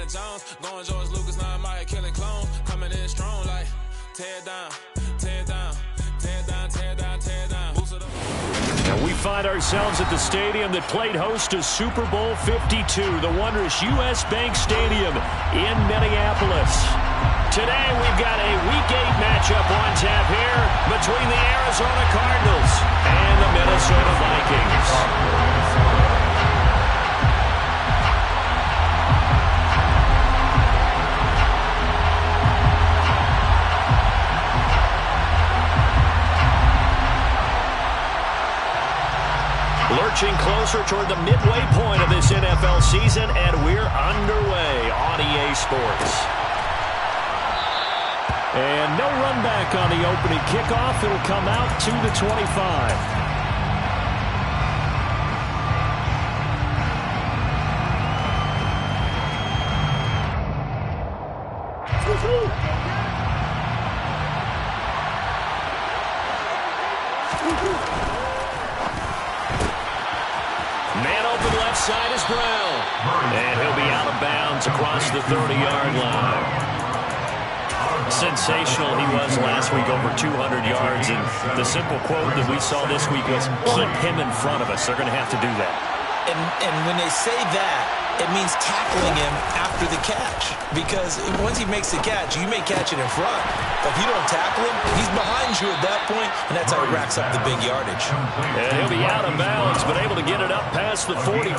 Jones. Going George Lucas, now I'm out here killing clones. Coming in strong like tear down, tear down, tear down, tear down, tear down. And we find ourselves at the stadium that played host to Super Bowl 52, the wondrous U.S. Bank Stadium in Minneapolis. Today we've got a Week 8 matchup on tap here between the Arizona Cardinals and the Minnesota Vikings. Lurching closer toward the midway point of this NFL season, and we're underway on EA Sports. And no run back on the opening kickoff. It'll come out to the 25. Man open left side is Brown. And he'll be out of bounds across the 30-yard line. Sensational he was last week, over 200 yards. And the simple quote that we saw this week was, keep him in front of us. They're going to have to do that. And when they say that, it means tackling him after the catch. Because once he makes the catch, you may catch it in front. But if you don't tackle him, he's behind you at that point, and that's how he racks up the big yardage. And he'll be out of bounds, but able to get it up past the 45.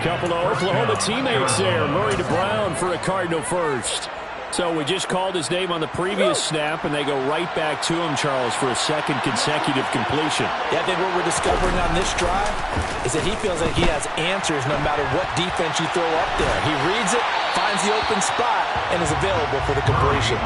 Couple of Oklahoma teammates there. Murray to Brown for a Cardinal first. So we just called his name on the previous snap, and they go right back to him, Charles, for a second consecutive completion. Yeah, I think what we're discovering on this drive is that he feels like he has answers no matter what defense you throw up there. He reads it, finds the open spot, and is available for the completion.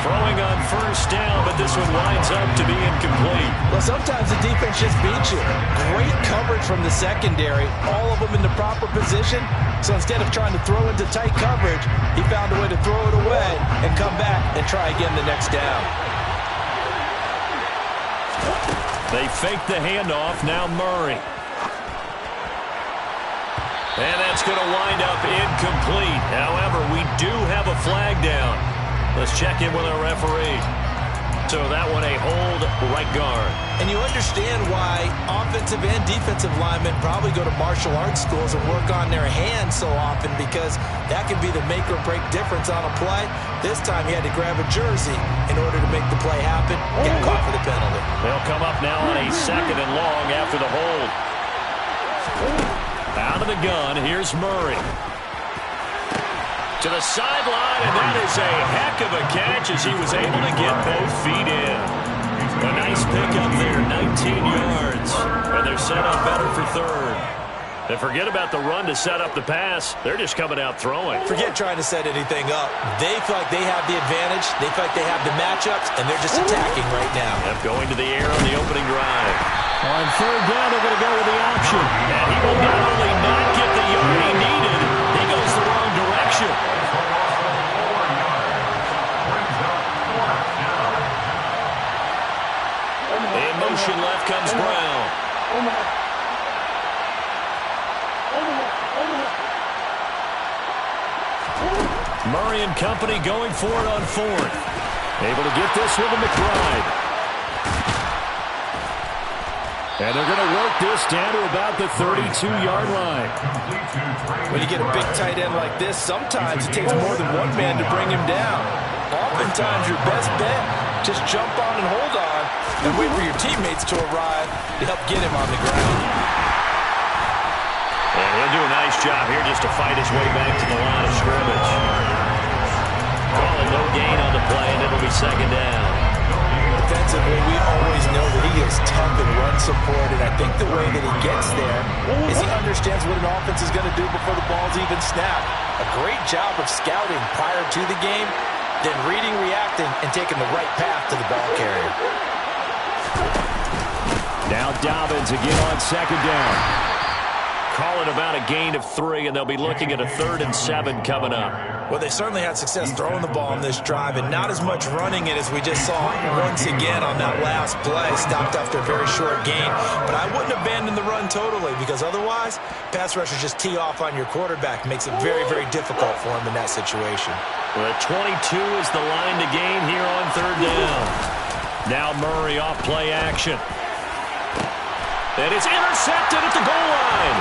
Throwing on first down, but this one winds up to be incomplete. Well, sometimes the defense just beats you. Great coverage from the secondary, all of them in the proper position. So instead of trying to throw into tight coverage, he found a way to throw it away and come back and try again the next down. They fake the handoff, now Murray. And that's going to wind up incomplete. However, we do have a flag down. Let's check in with our referee. So that one a hold, right guard. And you understand why offensive and defensive linemen probably go to martial arts schools and work on their hands so often, because that can be the make or break difference on a play. This time he had to grab a jersey in order to make the play happen. Get caught for the penalty. They'll come up now on a 2nd and long after the hold. Out of the gun, here's Murray. To the sideline, and that is a heck of a catch as he was able to get both feet in. A nice pickup there, 19 yards. And they're set up better for third. And forget about the run to set up the pass. They're just coming out throwing. Forget trying to set anything up. They feel like they have the advantage. They feel like they have the matchups, and they're just attacking right now. Yep, going to the air on the opening drive. On third down, they're going to go with the option. And he will not only not get the yard he needed, he goes the wrong direction. In motion left comes Brown. Murray and company going for it on 4th. Able to get this one to McBride. And they're going to work this down to about the 32-yard line. When you get a big tight end like this, sometimes it takes more than one man to bring him down. Oftentimes, your best bet, just jump on and hold on and wait for your teammates to arrive to help get him on the ground. And he'll do a nice job here just to fight his way back to the line of scrimmage. Calling no gain on the play, and it'll be 2nd down. Defensively, we always know that he is tough in run support, and I think the way that he gets there is he understands what an offense is going to do before the ball's even snapped. A great job of scouting prior to the game, then reading, reacting, and taking the right path to the ball carrier. Now Dobbins again on 2nd down. Call it about a gain of 3, and they'll be looking at a 3rd and 7 coming up. Well, they certainly had success throwing the ball on this drive and not as much running it as we just saw once again on that last play. Stopped after a very short gain. But I wouldn't abandon the run totally because otherwise, pass rushers just tee off on your quarterback. Makes it very, very difficult for him in that situation. Well, 22 is the line to gain here on third down. Now Murray off play action. And it's intercepted at the goal line.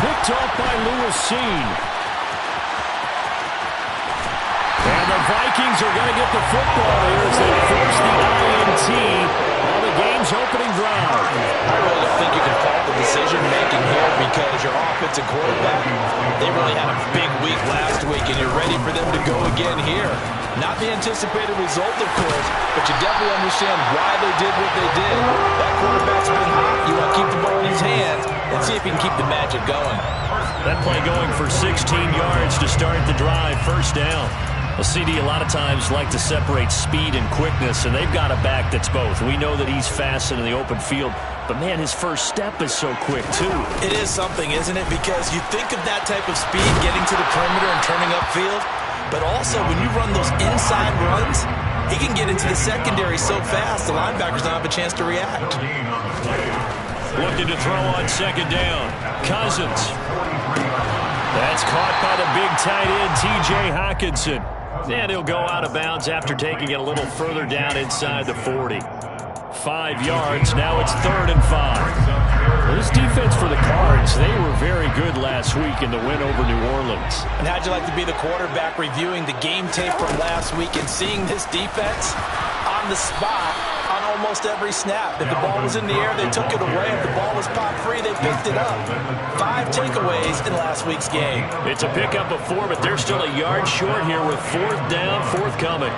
Picked off by Lewis. And the Vikings are going to get the football here as they force the INT on the game's opening drive. I really don't think you can fault the decision-making here because your offensive quarterback, they really had a big week last week, and you're ready for them to go again here. Not the anticipated result, of course, but you definitely understand why they did what they did. That quarterback's been hot. You want to keep the ball in his hands and see if he can keep the magic going. That play going for 16 yards to start the drive, first down. Well, CD a lot of times like to separate speed and quickness, and they've got a back that's both. We know that he's fast in the open field, but, man, his first step is so quick, too. It is something, isn't it? Because you think of that type of speed getting to the perimeter and turning upfield, but also when you run those inside runs, he can get into the secondary so fast the linebackers don't have a chance to react. Looking to throw on second down. Cousins. That's caught by the big tight end, T.J. Hockenson. And he'll go out of bounds after taking it a little further down inside the 40. 5 yards. Now it's 3rd and 5. Well, this defense for the Cards, they were very good last week in the win over New Orleans. And how'd you like to be the quarterback reviewing the game tape from last week and seeing this defense on the spot on almost every snap? If the ball was in the air, they took it away. If the ball was popped free, they picked it up. 5 takeaways in last week's game. It's a pickup of 4, but they're still a yard short here with 4th down, forthcoming.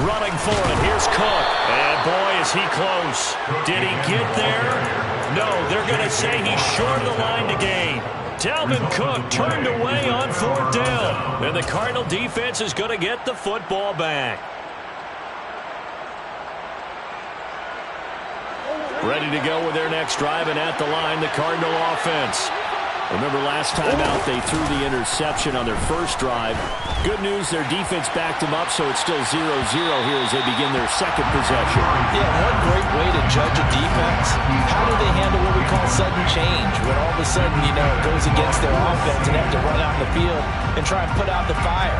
Running for it. Here's Cook. And boy, is he close. Did he get there? No, they're going to say he's short of the line to gain. Dalvin Cook turned away on 4th down. And the Cardinal defense is going to get the football back. Ready to go with their next drive, and at the line, the Cardinal offense. Remember last time out, they threw the interception on their first drive. Good news, their defense backed them up, so it's still 0-0 here as they begin their second possession. Yeah, one great way to judge a defense. How do they handle what we call sudden change? When all of a sudden, it goes against their offense and they have to run out in the field and try and put out the fire.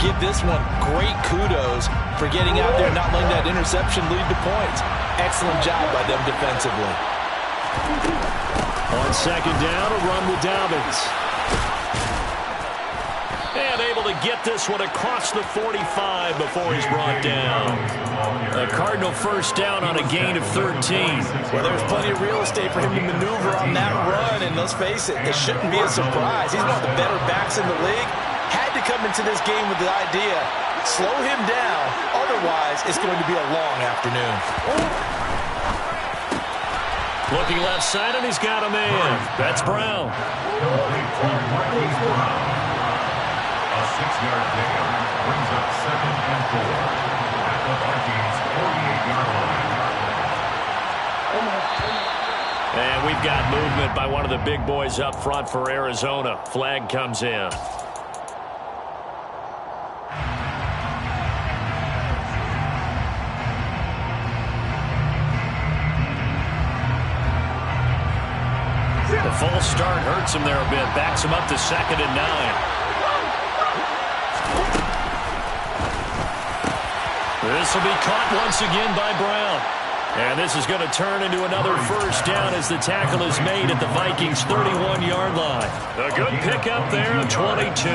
Give this one great kudos for getting out there and not letting that interception lead to points. Excellent job by them defensively. On second down, a run with Dobbins. And able to get this one across the 45 before he's brought down. A Cardinal first down on a gain of 13. Well, there's plenty of real estate for him to maneuver on that run, and let's face it shouldn't be a surprise. He's one of the better backs in the league. Had to come into this game with the idea, slow him down, otherwise it's going to be a long afternoon. Looking left side, and he's got a man. That's Brown. A 6-yard pickup brings up 2nd and 4 at the Vikings' 48-yard line. And we've got movement by one of the big boys up front for Arizona. Flag comes in. The full start hurts him there a bit. Backs him up to 2nd and 9. This will be caught once again by Brown. And this is going to turn into another first down as the tackle is made at the Vikings' 31-yard line. A good pickup there of 22.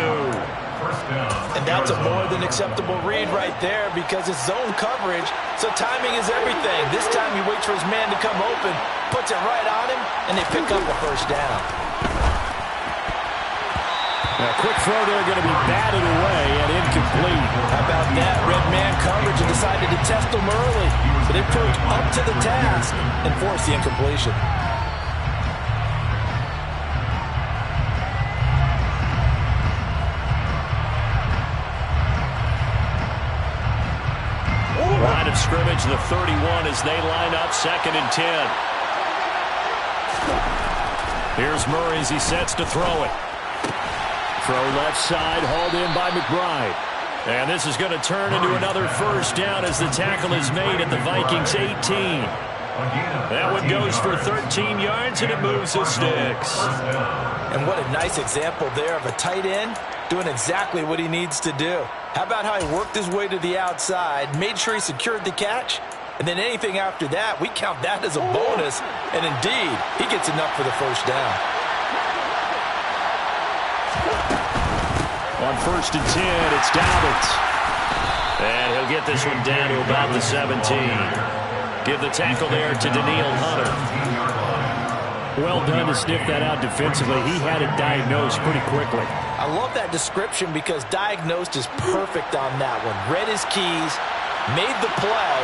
And that's a more than acceptable read right there because it's zone coverage, so timing is everything. This time he waits for his man to come open, puts it right on him, and they pick up a first down. A quick throw there going to be batted away and incomplete. How about that? Red man coverage and decided to test him early. So they proved up to the task and forced the incompletion. to the 31 as they line up 2nd and 10. Here's Murray as he sets to throw it. Throw left side, hauled in by McBride. And this is going to turn into another first down as the tackle is made at the Vikings 18. That one goes for 13 yards, and it moves the sticks. And what a nice example there of a tight end doing exactly what he needs to do. How about how he worked his way to the outside, made sure he secured the catch, and then anything after that, we count that as a bonus. And indeed, he gets enough for the first down. On 1st and 10, it's Dobbins. And he'll get this one down to about the 17. Give the tackle there to Daniil Hunter. Well done to sniff that out defensively. He had it diagnosed pretty quickly. I love that description because diagnosed is perfect on that one. Read his keys, made the play,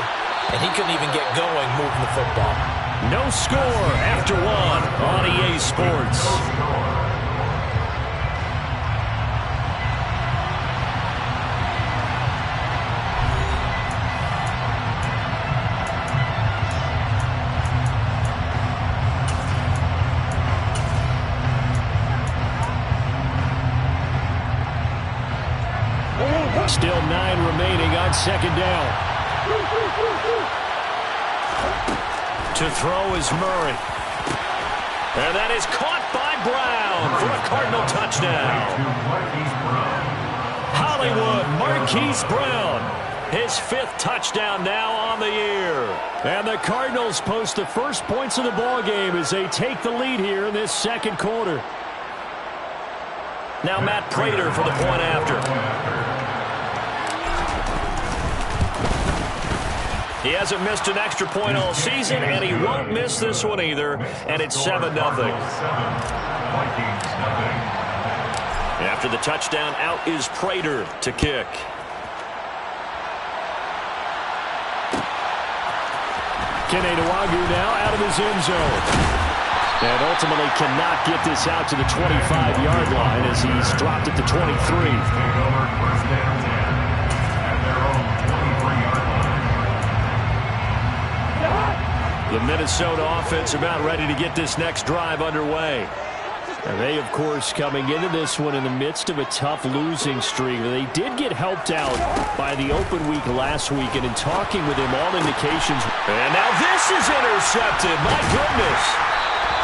and he couldn't even get going moving the football. No score after 1 on EA Sports. Still 9 remaining on 2nd down. To throw is Murray. And that is caught by Brown for a Cardinal touchdown. Hollywood Marquise Brown, his 5th touchdown now on the year. And the Cardinals post the first points of the ball game as they take the lead here in this 2nd quarter. Now Matt Prater for the point after. He hasn't missed an extra point all season, and he won't miss this one either, and it's 7-0. After the touchdown, out is Prater to kick. Kene Nwagu now out of his end zone. And ultimately cannot get this out to the 25-yard line as he's dropped it to 23. The Minnesota offense about ready to get this next drive underway. And they, of course, coming into this one in the midst of a tough losing streak. They did get helped out by the open week last week, and in talking with him, all indications. And now this is intercepted. My goodness.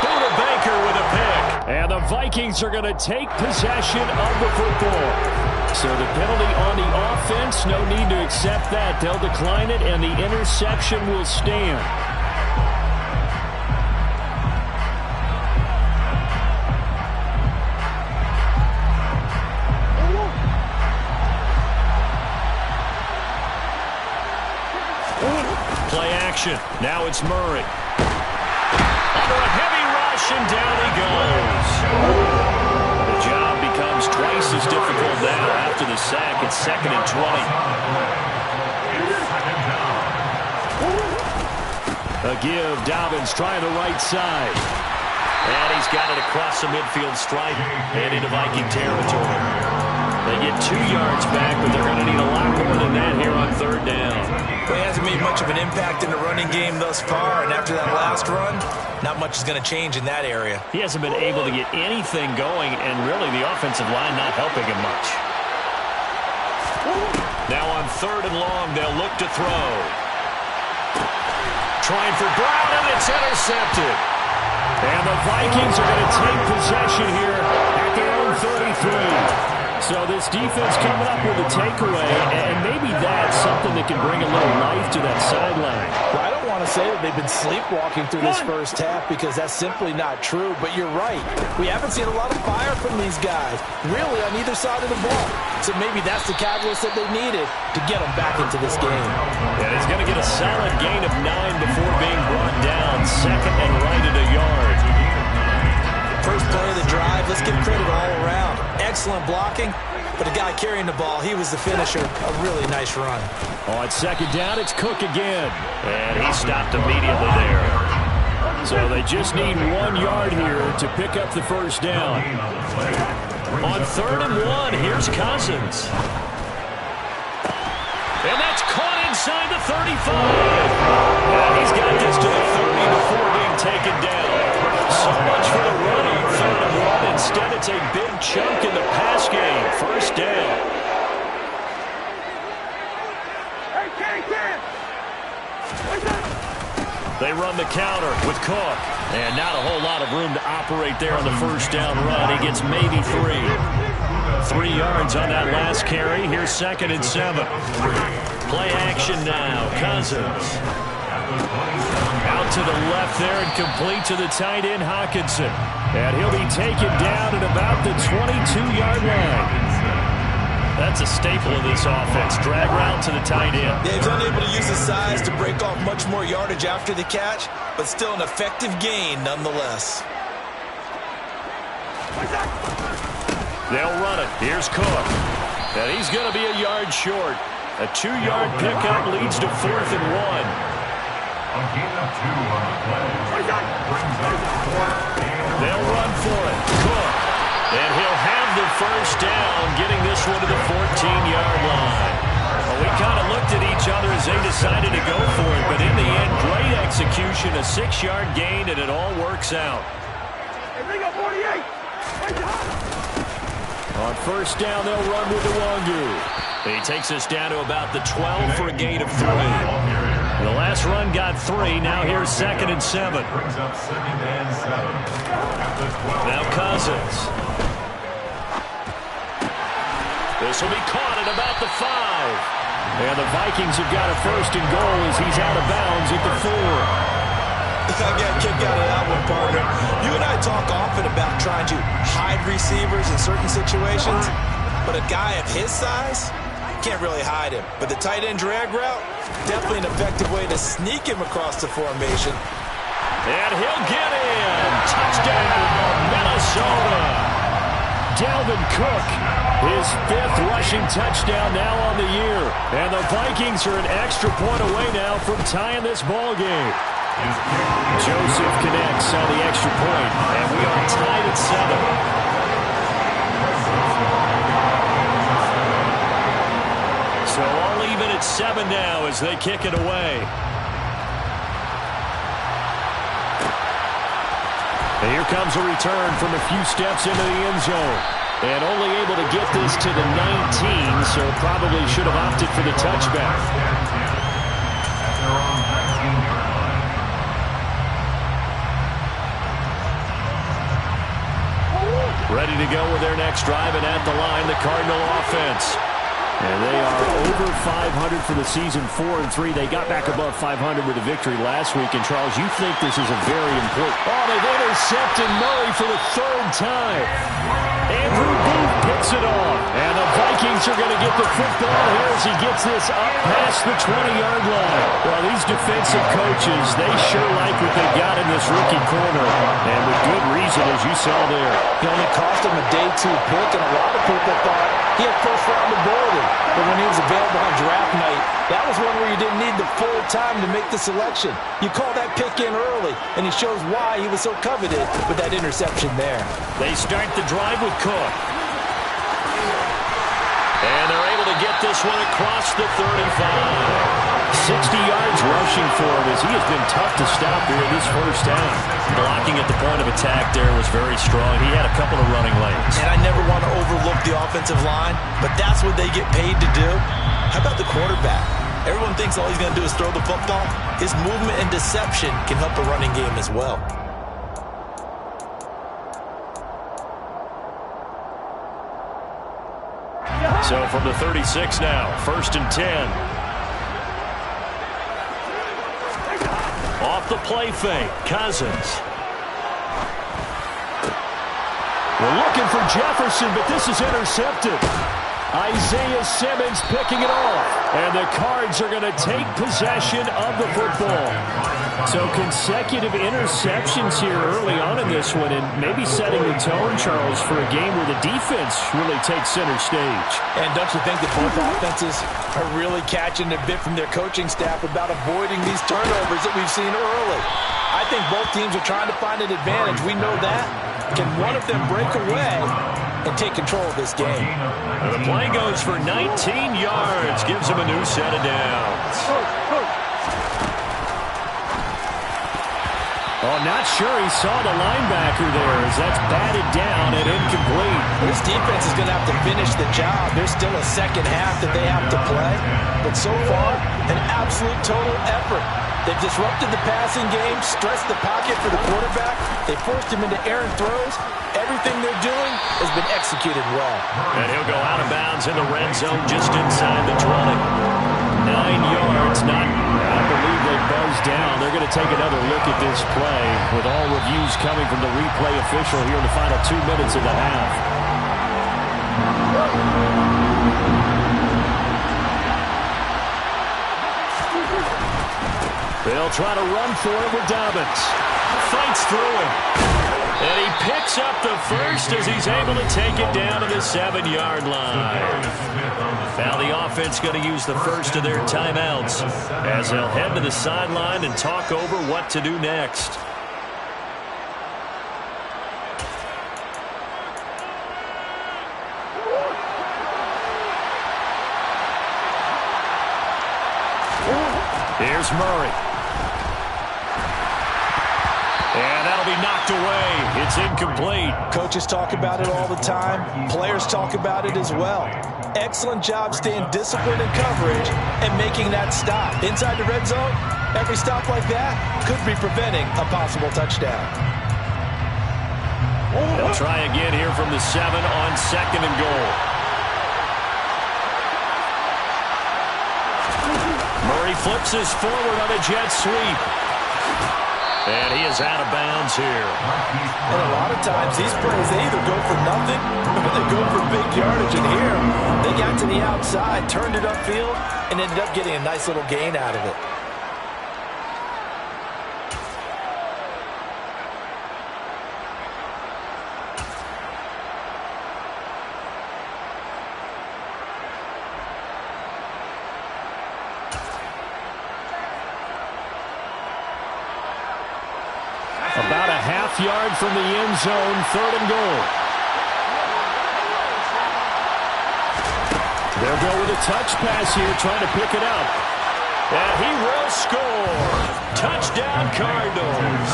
Buda Baker with a pick. And the Vikings are going to take possession of the football. So the penalty on the offense, no need to accept that. They'll decline it, and the interception will stand. Play action. Now it's Murray. Under a heavy rush, and down he goes. The job becomes twice as difficult now after the sack. It's 2nd and 20. A give. Dobbins trying the right side. And he's got it across the midfield stripe and into Viking territory. They get 2 yards back, but they're going to need a lot more than that here on 3rd down. Well, he hasn't made much of an impact in the running game thus far, and after that last run, not much is going to change in that area. He hasn't been able to get anything going, and really the offensive line not helping him much. Now on 3rd and long, they'll look to throw. Trying for Brown, and it's intercepted. And the Vikings are going to take possession here at their own 33. So this defense coming up with a takeaway, and maybe that's something that can bring a little life to that sideline. Well, I don't want to say that they've been sleepwalking through this first half because that's simply not true, but you're right. We haven't seen a lot of fire from these guys, really on either side of the ball. So maybe that's the catalyst that they needed to get them back into this game. And he's going to get a solid gain of 9 before being brought down. 2nd and right at a yard. First play of the drive, let's give credit all around. Excellent blocking, but the guy carrying the ball, he was the finisher. A really nice run. On 2nd down, it's Cook again. And he stopped immediately there. So they just need 1 yard here to pick up the first down. On 3rd and 1, here's Cousins. And that's caught inside the 35. And he's got this to the 30 before being taken down. So much for the running 3rd and 1. Instead, it's a big chunk in the pass game. First down. They run the counter with Cook. And not a whole lot of room to operate there on the first down run. He gets maybe 3. 3 yards on that last carry. Here's 2nd and 7. Play action now. Cousins. Out to the left there and complete to the tight end, Hawkinson. And he'll be taken down at about the 22-yard line. That's a staple of this offense. Drag route to the tight end. Yeah, he's unable to use his size to break off much more yardage after the catch, but still an effective gain nonetheless. They'll run it. Here's Cook. And he's going to be a yard short. A 2-yard pickup leads to 4th and 1. A gain of 2 on the play. Brings up 4th and 1. They'll run for it. Cook. And he'll have the first down, getting this one to the 14-yard line. Well, we kind of looked at each other as they decided to go for it, but in the end, great execution, a 6-yard gain, and it all works out. On first down, they'll run with Iwangu. He takes us down to about the 12 for a gain of 3. The last run got 3. Now here's 2nd and 7. Brings up 2nd and 7. At the 12. Now Cousins. This will be caught at about the 5. And the Vikings have got a 1st and goal as he's out of bounds at the 4. I got a kick out of that one, partner. You and I talk often about trying to hide receivers in certain situations, but a guy of his size can't really hide him. But the tight end drag route, definitely an effective way to sneak him across the formation. And he'll get in. Touchdown, Minnesota. Dalvin Cook, his 5th rushing touchdown now on the year. And the Vikings are an extra point away now from tying this ball game. Joseph connects on the extra point, and we are tied at 7. So all even at 7 now as they kick it away. And here comes a return from a few steps into the end zone. And only able to get this to the 19, so probably should have opted for the touchback. Ready to go with their next drive, and at the line, the Cardinal offense. And they are over 500 for the season, 4-3. They got back above 500 with a victory last week. And, Charles, you think this is a very important... Oh, they've intercepted Murray for the 3rd time. Andrew Booth picks it off. And the Vikings are going to get the football here as he gets this up past the 20-yard line. Well, these defensive coaches, they sure like what they got in this rookie corner. And with good reason, as you saw there. He only cost him a day 2 pick, and a lot of people thought he had first-round ability. But when he was available on draft night, that was one where you didn't need the full time to make the selection. You call that pick in early, and he shows why he was so coveted with that interception there. They start the drive with Cook. And they're able to get this one across the 35. 60 yards rushing for him as he has been tough to stop here this first half. Blocking at the point of attack there was very strong. He had a couple of running lanes. And I never want to overlook the offensive line, but that's what they get paid to do. How about the quarterback? Everyone thinks all he's going to do is throw the football. His movement and deception can help the running game as well. So from the 36 now, 1st and 10. Off the play fake, Cousins. We're looking for Jefferson, but this is intercepted. Isaiah Simmons picking it off. And the Cards are going to take possession of the football. So consecutive interceptions here early on in this one, and maybe setting the tone, Charles, for a game where the defense really takes center stage. And don't you think that both offenses are really catching a bit from their coaching staff about avoiding these turnovers that we've seen early? I think both teams are trying to find an advantage. We know that. Can one of them break away? and take control of this game. The play goes for 19 yards, gives him a new set of downs. Oh, not sure he saw the linebacker there as that's batted down and incomplete. This defense is going to have to finish the job. There's still a second half that they have to play. But so far, an absolute total effort. They've disrupted the passing game, stressed the pocket for the quarterback. They forced him into errant throws. Everything they're doing has been executed well. And he'll go out of bounds in the red zone just inside the 20. 9 yards, I believe they buzzed down. They're going to take another look at this play with all reviews coming from the replay official here in the final 2 minutes of the half. They'll try to run for it with Dobbins. Fights through him. And he picks up the first as he's able to take it down to the 7-yard line. Now the offense going to use the first of their timeouts as they'll head to the sideline and talk over what to do next. Here's Murray. And that'll be knocked away. It's incomplete. Coaches talk about it all the time. Players talk about it as well. Excellent job staying disciplined in coverage and making that stop. Inside the red zone, every stop like that could be preventing a possible touchdown. They'll try again here from the 7 on 2nd and goal. Murray flips this forward on a jet sweep. And he is out of bounds here. And a lot of times these plays, they either go for nothing or they go for big yardage. And here, they got to the outside, turned it upfield, and ended up getting a nice little gain out of it. About a half yard from the end zone, 3rd and goal. They'll go with a touch pass here, trying to pick it up. And he will score. Touchdown Cardinals.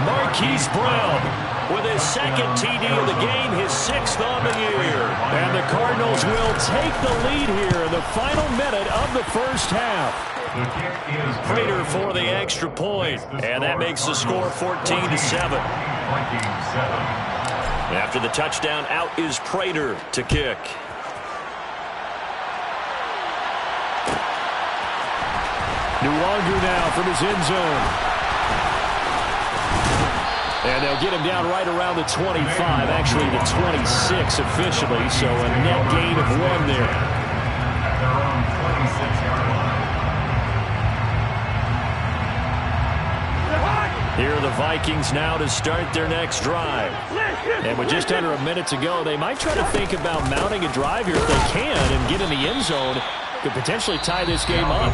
Marquise Brown with his 2nd TD of the game, his 6th on the year. And the Cardinals will take the lead here in the final minute of the first half. Prater for the extra point, and that makes the score 14-7. After the touchdown, out is Prater to kick. Nuwanger now from his end zone. And they'll get him down right around the 25, actually the 26 officially, so a net gain of 1 there. At their own 26-yard line. Here are the Vikings now to start their next drive. And with just under a minute to go, they might try to think about mounting a drive here if they can and get in the end zone. Could potentially tie this game up.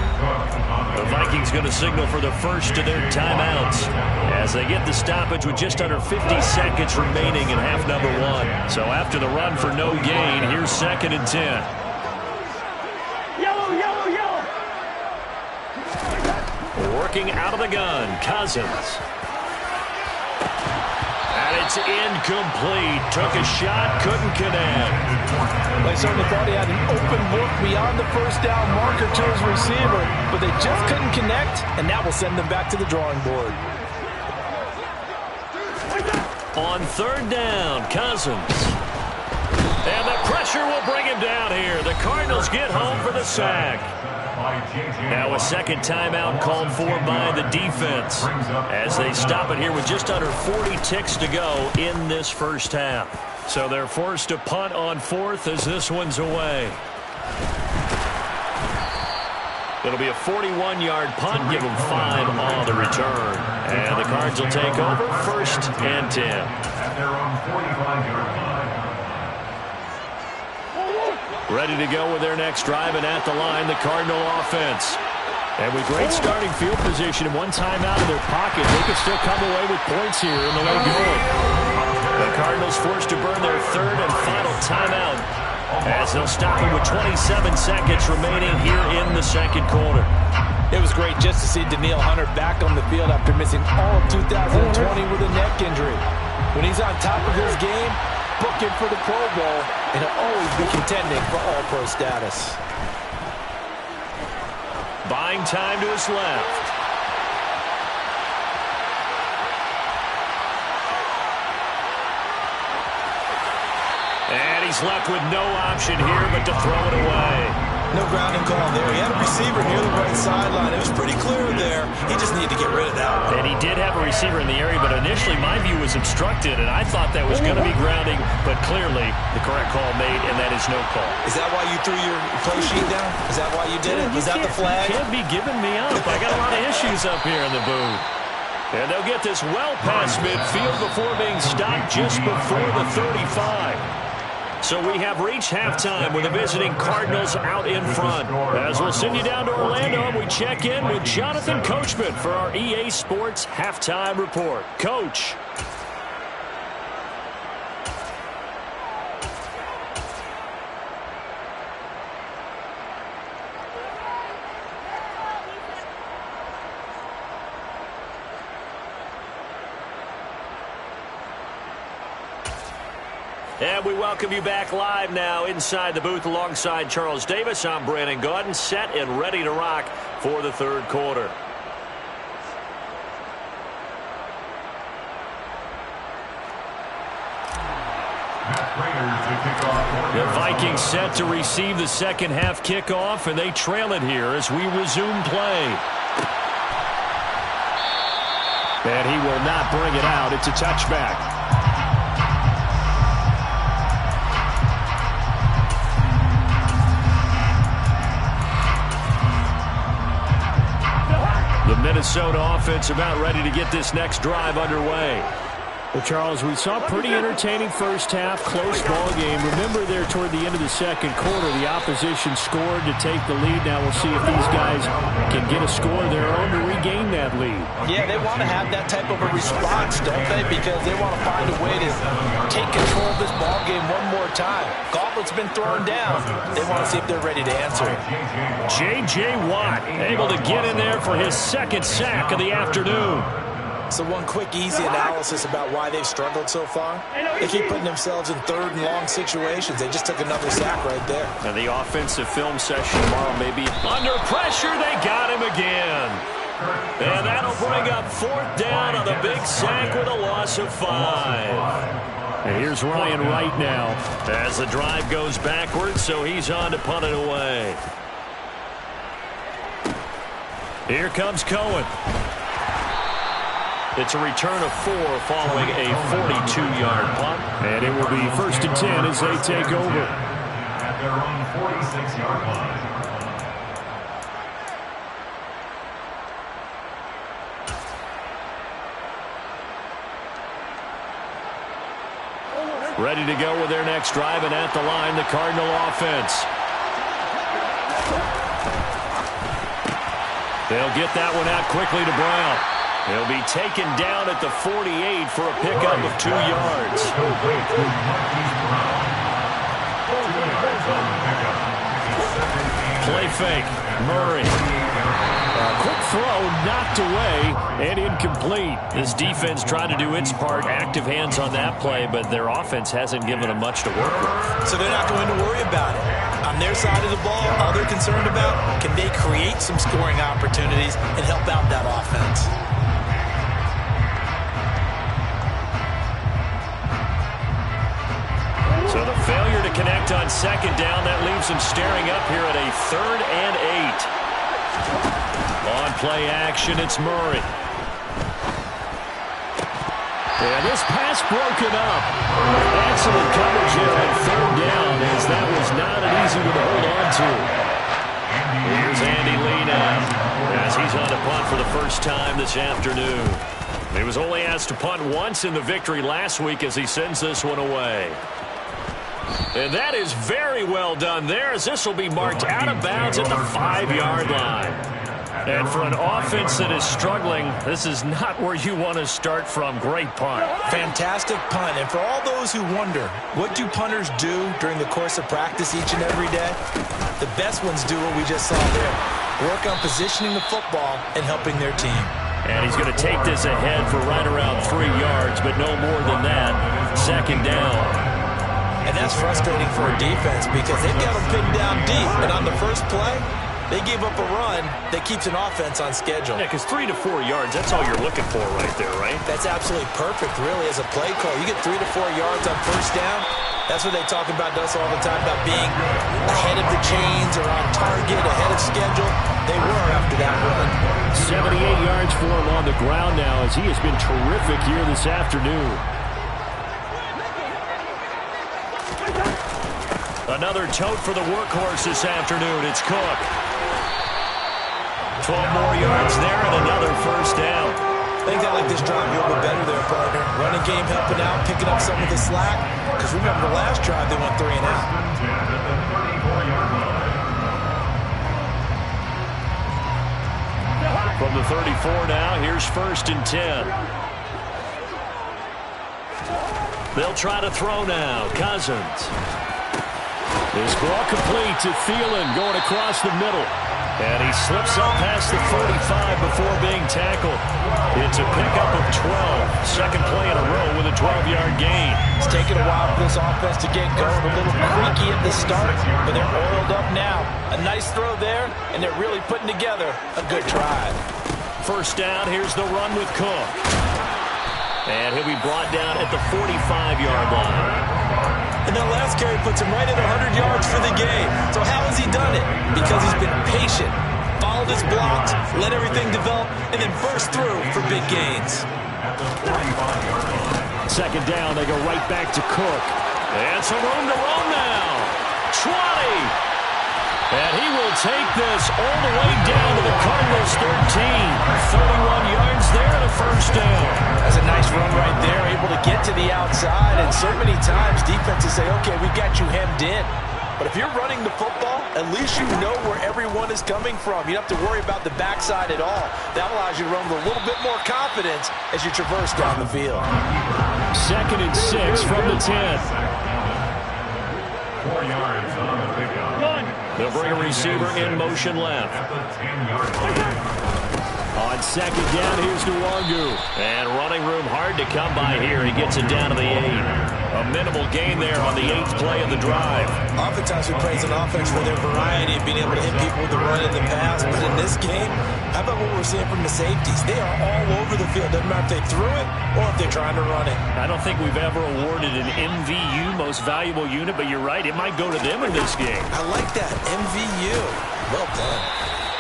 The Vikings going to signal for the first of their timeouts as they get the stoppage with just under 50 seconds remaining in half number 1. So after the run for no gain, here's 2nd and 10. Yellow, yellow, yellow. Working out of the gun, Cousins. And it's incomplete. Took a shot, couldn't connect. They certainly thought he had an open look beyond the first down marker to his receiver, but they just couldn't connect, and that will send them back to the drawing board. On 3rd down, Cousins. And the pressure will bring him down here. The Cardinals get home for the sack. Now a 2nd timeout called for by the defense as they stop it here with just under 40 ticks to go in this first half. So they're forced to punt on 4th as this one's away. It'll be a 41-yard punt, give them 5 on the return. And the Cards will take over 1st and 10. At their own 45-yard line. Ready to go with their next drive, and at the line, the Cardinal offense. And with great starting field position and 1 timeout in their pocket, they can still come away with points here in the late going. The Cardinals forced to burn their third and final timeout as they'll stop him with 27 seconds remaining here in the second quarter. It was great just to see Danielle Hunter back on the field after missing all of 2020 with a neck injury. When he's on top of his game, book him for the Pro Bowl, and he'll always be contending for All-Pro status. Buying time to his left. And he's left with no option here but to throw it away. No grounding call there. He had a receiver near the right sideline. It was pretty clear there. He just needed to get rid of that one. And he did have a receiver in the area, but initially my view was obstructed, and I thought that was going to be grounding, but clearly the correct call made, and that is no call. Is that why you threw your play sheet down? Is that why you did it? Was that the flag? You can't be giving me up. I got a lot of issues up here in the booth. And they'll get this well past midfield before being stopped just before the 35. So we have reached halftime with the visiting Cardinals out in front. As we'll send you down to Orlando, and we check in with Jonathan Coachman for our EA Sports Halftime Report. Coach. And we welcome you back live now inside the booth alongside Charles Davis. I'm Brandon Gaudin, set and ready to rock for the third quarter. The Vikings set to receive the second half kickoff, and they trail it here as we resume play. And he will not bring it out. It's a touchback. The Minnesota offense about ready to get this next drive underway. Well, Charles, we saw pretty entertaining first half, close ball game. Remember there toward the end of the second quarter, the opposition scored to take the lead. Now we'll see if these guys can get a score of their own to regain that lead. Yeah, they want to have that type of a response, don't they? Because they want to find a way to take control of this ball game one more time. Gauntlet's been thrown down. They want to see if they're ready to answer it. J.J. Watt able to get in there for his second sack of the afternoon. So one quick, easy analysis about why they've struggled so far. They keep putting themselves in third and long situations. They just took another sack right there. And the offensive film session tomorrow may be under pressure. They got him again. And that'll bring up fourth down on the big sack with a loss of 5. And here's Ryan Wright now. As the drive goes backwards, so he's on to punt it away. Here comes Cohen. It's a return of 4 following a 42-yard punt. And it will be 1st and 10 as they take over. At their own 46-yard line. Ready to go with their next drive, and at the line, the Cardinal offense. They'll get that one out quickly to Brown. He'll be taken down at the 48 for a pickup of 2 yards. Play fake. Murray. Quick throw, knocked away, and incomplete. This defense tried to do its part, active hands on that play, but their offense hasn't given them much to work with. So they're not going to worry about it. On their side of the ball, all they're concerned about, can they create some scoring opportunities and help out that offense? So the failure to connect on second down, that leaves them staring up here at a 3rd and 8. On play action, it's Murray. And this pass broken up. Excellent coverage there on 3rd down, as that was not an easy one to hold on to. Here's Andy Lee now, as he's on a punt for the first time this afternoon. He was only asked to punt once in the victory last week as he sends this one away. And that is very well done there, as this will be marked out of bounds at the 5-yard line. And for an offense that is struggling, this is not where you want to start from. Great punt. Fantastic punt. And for all those who wonder, what do punters do during the course of practice each and every day? The best ones do what we just saw there. Work on positioning the football and helping their team. And he's going to take this ahead for right around 3 yards, but no more than that. Second down. And that's frustrating for a defense because they've got them pinned down deep. And on the first play, they gave up a run that keeps an offense on schedule. Yeah, because 3 to 4 yards, that's all you're looking for right there, right? That's absolutely perfect, really, as a play call. You get 3 to 4 yards on first down. That's what they talk about us all the time, about being ahead of the chains or on target, ahead of schedule. They were after that run. 78 yards for him on the ground now as he has been terrific here this afternoon. Another tote for the workhorse this afternoon. It's Cook. 12 more yards there and another first down. I think they like this drive a little bit better there, partner. Running game helping out, picking up some of the slack. Because remember the last drive, they went 3 and out. From the 34 now, here's 1st and 10. They'll try to throw now. Cousins. This ball complete to Thielen going across the middle. And he slips up past the 45 before being tackled. It's a pickup of 12. Second play in a row with a 12-yard gain. It's taken a while for this offense to get going. A little creaky at the start, but they're oiled up now. A nice throw there, and they're really putting together a good drive. First down, here's the run with Cook. And he'll be brought down at the 45-yard line. And that last carry puts him right at 100 yards for the game. So how has he done it? Because he's been patient, followed his blocks, let everything develop, and then burst through for big gains. Second down, they go right back to Cook. And some room to run now. 20. And he will take this all the way down to the Cardinals' 13. 31 yards there and a first down. That's a nice run right there, able to get to the outside. And so many times defenses say, okay, we got you hemmed in. But if you're running the football, at least you know where everyone is coming from. You don't have to worry about the backside at all. That allows you to run with a little bit more confidence as you traverse down the field. 2nd and 6 from the 10. 4 yards on the pickup. They'll bring a receiver in motion left. On second down, here's Nwangu. And running room hard to come by here. He gets it down to the 8. A minimal gain there on the 8th play of the drive. Oftentimes we praise an offense for their variety of being able to hit people with the run in the pass. But in this game, how about what we're seeing from the safeties? They are all over the field. Doesn't matter if they threw it or if they're trying to run it. I don't think we've ever awarded an MVU, most valuable unit, but you're right. It might go to them in this game. I like that. MVU. Well done.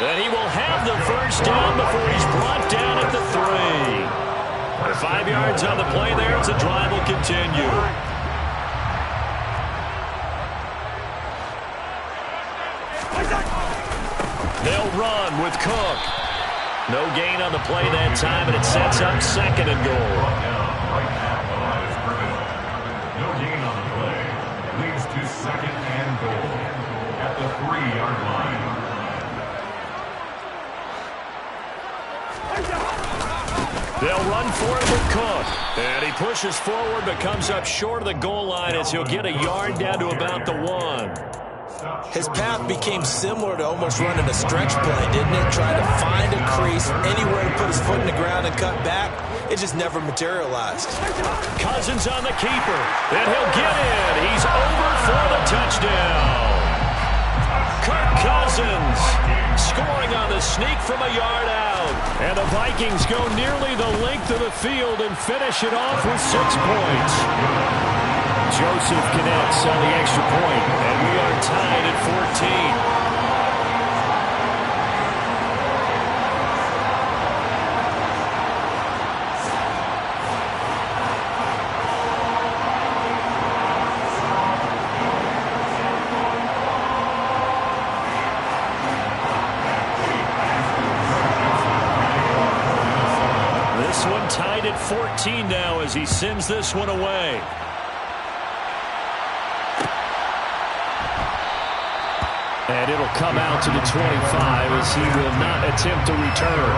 And he will have the first down before he's brought down at the 3. 5 yards on the play there. It's a drive will continue. They'll run with Cook. No gain on the play that time, and it sets up 2nd and goal. No gain on the play. Leads to 2nd and goal at the 3-yard line. They'll run for it with Cook. And he pushes forward but comes up short of the goal line as he'll get a yard down to about the 1. His path became similar to almost running a stretch play, didn't it? Trying to find a crease, anywhere to put his foot in the ground and cut back. It just never materialized. Cousins on the keeper, and he'll get in. He's over for the touchdown. Kirk Cousins scoring on the sneak from a yard out. And the Vikings go nearly the length of the field and finish it off with 6 points. Joseph connects on the extra point, and we are tied at 14. This one tied at 14 now as he sends this one away. And it'll come out to the 25 as he will not attempt to return.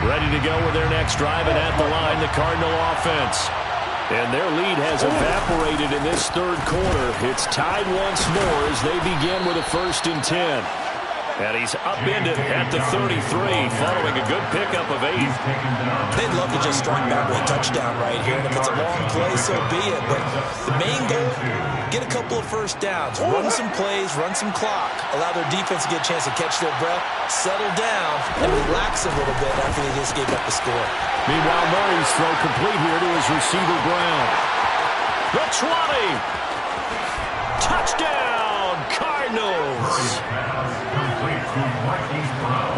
Ready to go with their next drive, and at the line, the Cardinal offense. And their lead has evaporated in this third quarter. It's tied once more as they begin with a 1st and 10. And he's upended at the 33 following a good pickup of 8. They'd love to just strike back with a touchdown right here. And if it's a long play, so be it. But the main goal, get a couple of first downs. Run some plays, run some clock. Allow their defense to get a chance to catch their breath, settle down, and relax a little bit after they just gave up the score. Meanwhile, Murray's throw complete here to his receiver, Brown. The 20. Touchdown, Cardinals.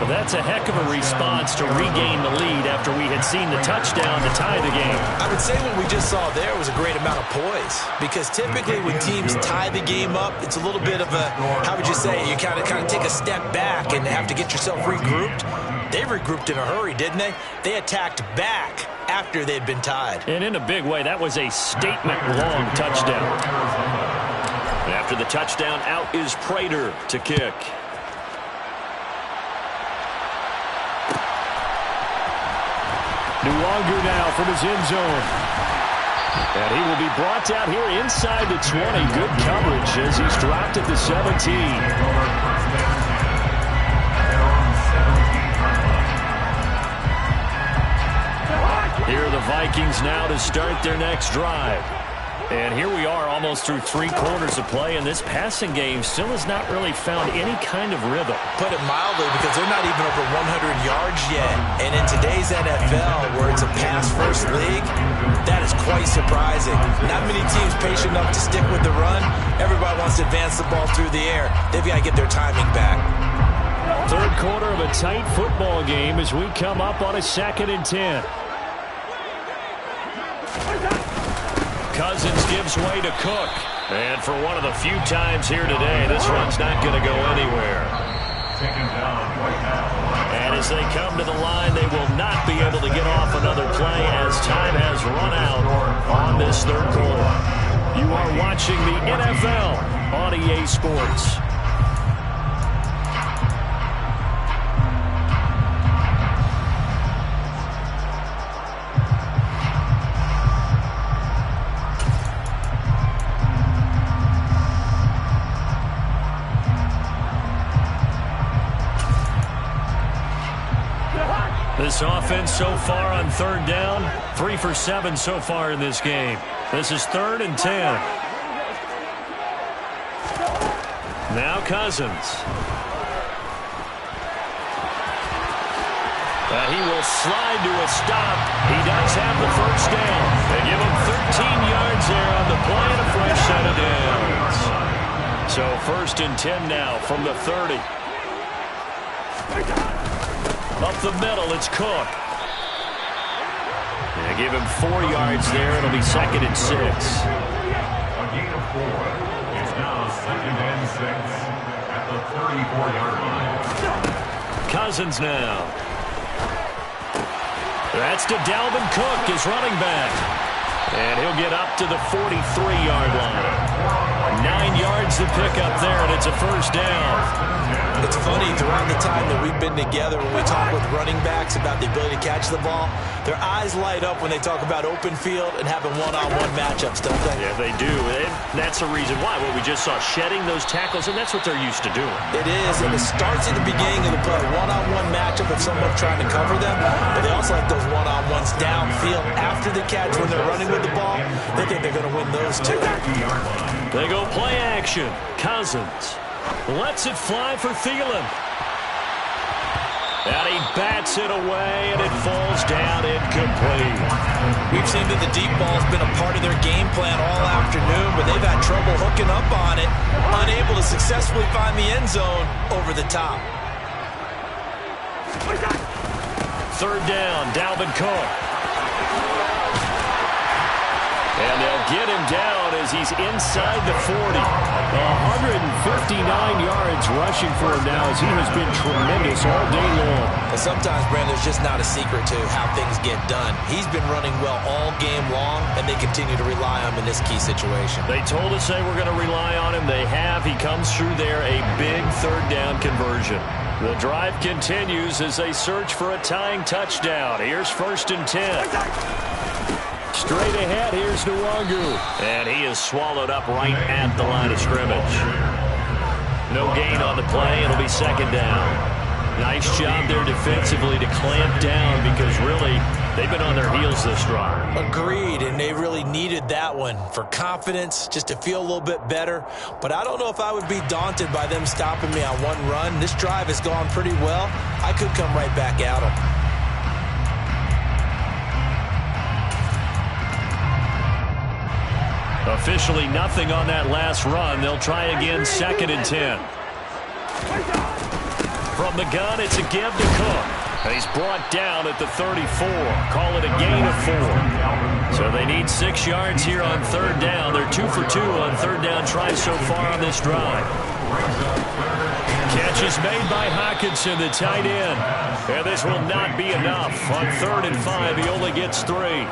Well, that's a heck of a response to regain the lead after we had seen the touchdown to tie the game. I would say what we just saw there was a great amount of poise, because typically when teams tie the game up, it's a little bit of a, how would you say, you kind of take a step back and have to get yourself regrouped. They regrouped in a hurry, didn't they? They attacked back after they'd been tied. And in a big way, that was a statement-long touchdown. After the touchdown, out is Prater to kick. Nuwangu now from his end zone. And he will be brought down here inside the 20. Good coverage as he's dropped at the 17. Here are the Vikings now to start their next drive. And here we are almost through 3 quarters of play, and this passing game still has not really found any kind of rhythm. Put it mildly, because they're not even over 100 yards yet. And in today's NFL, where it's a pass-first league, that is quite surprising. Not many teams patient enough to stick with the run. Everybody wants to advance the ball through the air. They've got to get their timing back. Third quarter of a tight football game as we come up on a 2nd and 10. Cousins gives way to Cook. And for one of the few times here today, this run's not going to go anywhere. And as they come to the line, they will not be able to get off another play as time has run out on this third quarter. You are watching the NFL on EA Sports. This offense so far on 3rd down, 3 for 7 so far in this game. This is 3rd and 10. Now Cousins. He will slide to a stop. He does have the first down. They give him 13 yards there on the play and a fresh set of downs. So 1st and 10 now from the 30. Up the middle, it's Cook. They give him 4 yards there. It'll be 2nd and 6. A gain of 4. It's now 2nd and 6 at the 34-yard line. Cousins now. That's to Dalvin Cook, his running back. And he'll get up to the 43-yard line. 9 yards to pick up there, and it's a first down. It's funny, throughout the time that we've been together, when we talk with running backs about the ability to catch the ball, their eyes light up when they talk about open field and having one-on-one matchups, don't they? Yeah, they do. And that's the reason why. Well, we just saw shedding those tackles, and that's what they're used to doing. It is, and it starts at the beginning of the play. One-on-one matchup if someone's trying to cover them, but they also like those one-on-ones downfield after the catch when they're running with the ball. They think they're going to win those too. They go play action. Cousins lets it fly for Thielen. And he bats it away, and it falls down incomplete. We've seen that the deep ball's been a part of their game plan all afternoon, but they've had trouble hooking up on it, unable to successfully find the end zone over the top. 3rd down, Dalvin Cook. And they'll get him down as he's inside the 40. 159 yards rushing for him now as he has been tremendous all day long. And sometimes, Brandon, there's just not a secret to how things get done. He's been running well all game long, and they continue to rely on him in this key situation. They told us they were going to rely on him. They have. He comes through there, a big third down conversion. The drive continues as they search for a tying touchdown. Here's 1st and 10. Straight ahead, here's Nwangu. And he is swallowed up right at the line of scrimmage. No gain on the play. It'll be 2nd down. Nice job there defensively to clamp down because really they've been on their heels this drive. Agreed, and they really needed that one for confidence, just to feel a little bit better. But I don't know if I would be daunted by them stopping me on one run. This drive has gone pretty well. I could come right back at them. Officially nothing on that last run. They'll try again, 2nd and 10. From the gun, it's a give to Cook. And he's brought down at the 34. Call it a gain of 4. So they need 6 yards here on 3rd down. They're 2 for 2 on 3rd down tries so far on this drive. Catch is made by Hockenson, the tight end. And this will not be enough. On 3rd and 5, he only gets 3.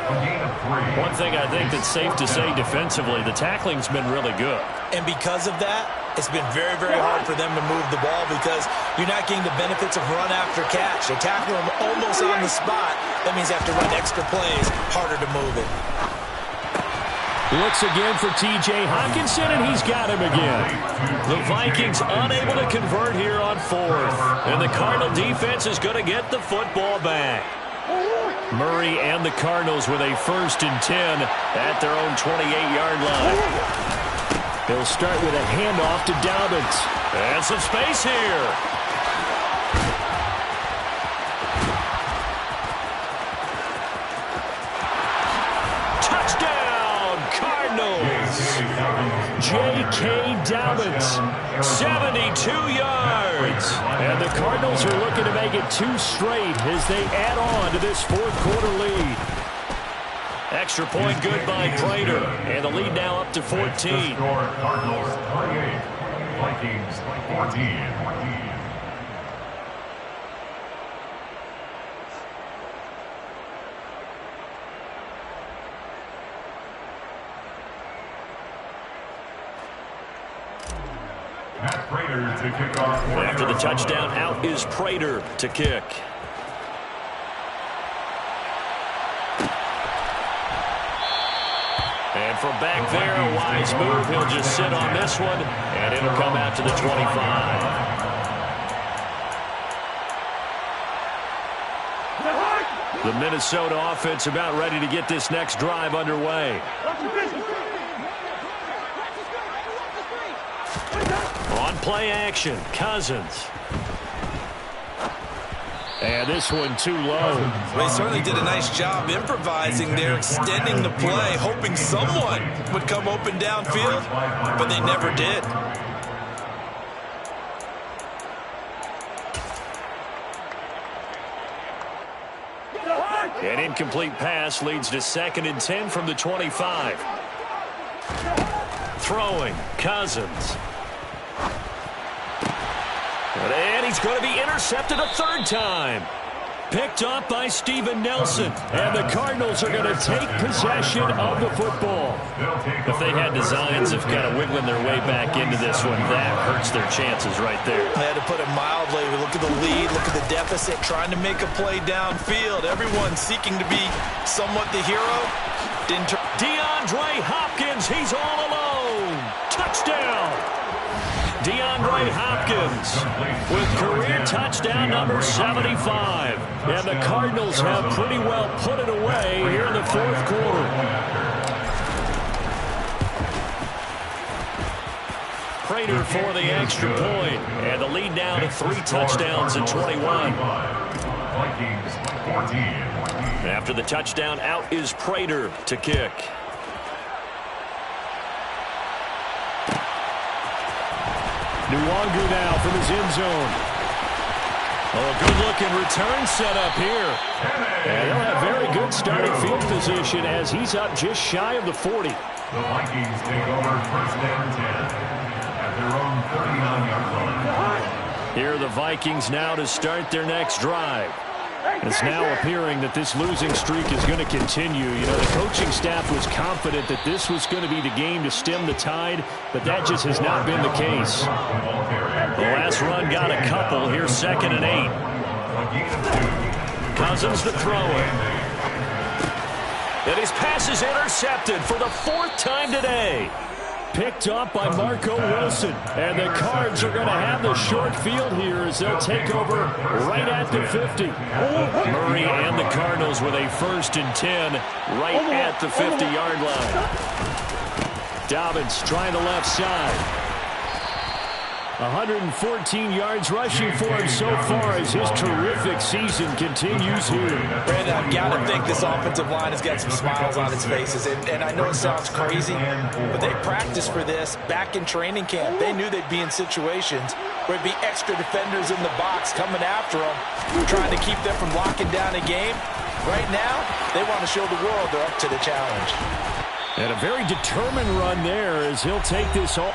One thing I think that's safe to say defensively, the tackling's been really good. And because of that, it's been very, very hard for them to move the ball because you're not getting the benefits of run after catch. They tackle them almost on the spot. That means they have to run extra plays, harder to move it. Looks again for T.J. Hockenson, and he's got him again. The Vikings unable to convert here on 4th. And the Cardinal defense is going to get the football back. Murray and the Cardinals with a 1st and 10 at their own 28-yard line. They'll start with a handoff to Dobbins. And some space here. Touchdown, Cardinals. J.K. Dobbins, 72 yards. And the Cardinals are looking to make it 2 straight as they add on to this 4th quarter lead. Extra point good by Prater. And the lead now up to 14. Cardinals 38, Vikings 14. Prater to kick off. After the touchdown, out is Prater to kick. And from back there, a wise move. He'll just sit on this one, and it'll come out to the 25. The Minnesota offense about ready to get this next drive underway. On play action, Cousins. And this one too low. They certainly did a nice job improvising there, extending the play, hoping someone would come open downfield, but they never did. An incomplete pass leads to 2nd and 10 from the 25. Throwing, Cousins. And he's going to be intercepted a 3rd time. Picked off by Steven Nelson. And the Cardinals are going to take possession of the football. If they had designs of kind of wiggling their way back into this one, that hurts their chances right there. I had to put it mildly. We look at the lead, look at the deficit, trying to make a play downfield. Everyone seeking to be somewhat the hero. DeAndre Hopkins, he's all alone. Touchdown. DeAndre Hopkins with career touchdown number 75. And the Cardinals have pretty well put it away here in the 4th quarter. Prater for the extra point. And the lead now to 3 touchdowns and 21. Vikings 14. After the touchdown, out is Prater to kick. Nwangu now from his end zone. Oh, a good-looking return set up here. And he'll have very good starting field position as he's up just shy of the 40. The Vikings take over first and 10 at their own 39-yard line. Here are the Vikings now to start their next drive. It's now appearing that this losing streak is going to continue. You know, the coaching staff was confident that this was going to be the game to stem the tide, but that just has not been the case. The last run got a couple. Here's 2nd and 8. Cousins the thrower. And his pass is intercepted for the 4th time today. Picked up by Marco Wilson. And the Cards are going to have the short field here as they'll take over right at the 50. Murray and the Cardinals with a 1st and 10 right at the 50-yard line. Dobbins trying the left side. 114 yards rushing for him so far as his terrific season continues here. Brandon, I've got to think this offensive line has got some smiles on its faces. And I know it sounds crazy, but they practiced for this back in training camp. They knew they'd be in situations where it'd be extra defenders in the box coming after them, trying to keep them from locking down a game. Right now, they want to show the world they're up to the challenge. And a very determined run there as he'll take this all.